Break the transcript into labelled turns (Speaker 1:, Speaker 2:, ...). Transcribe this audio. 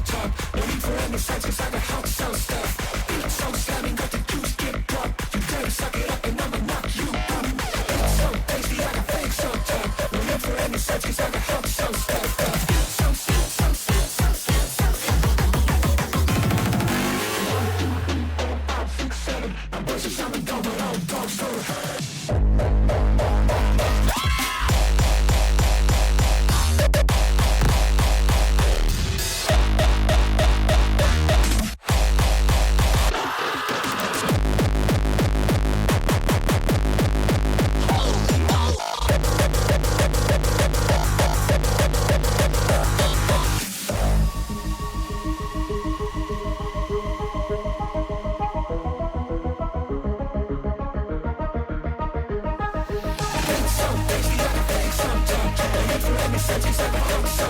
Speaker 1: talk. No need for any sense, 'cause I got hot so stuff. Beat so slamming, got the juice get drunk. You dare suck it up and I'ma knock you out. Beat so tasty, I got fake so tough. No need for any sense, 'cause I got hot so stuff. Beat so sweet, so sweet, so sweet, so sweet. 1, 2, 3, 4, 5, 6, 7. My voice is sounding dumb, but all dogs go hurt. So tasty, I can fake some time. No need for any sense, 'cause I got hot so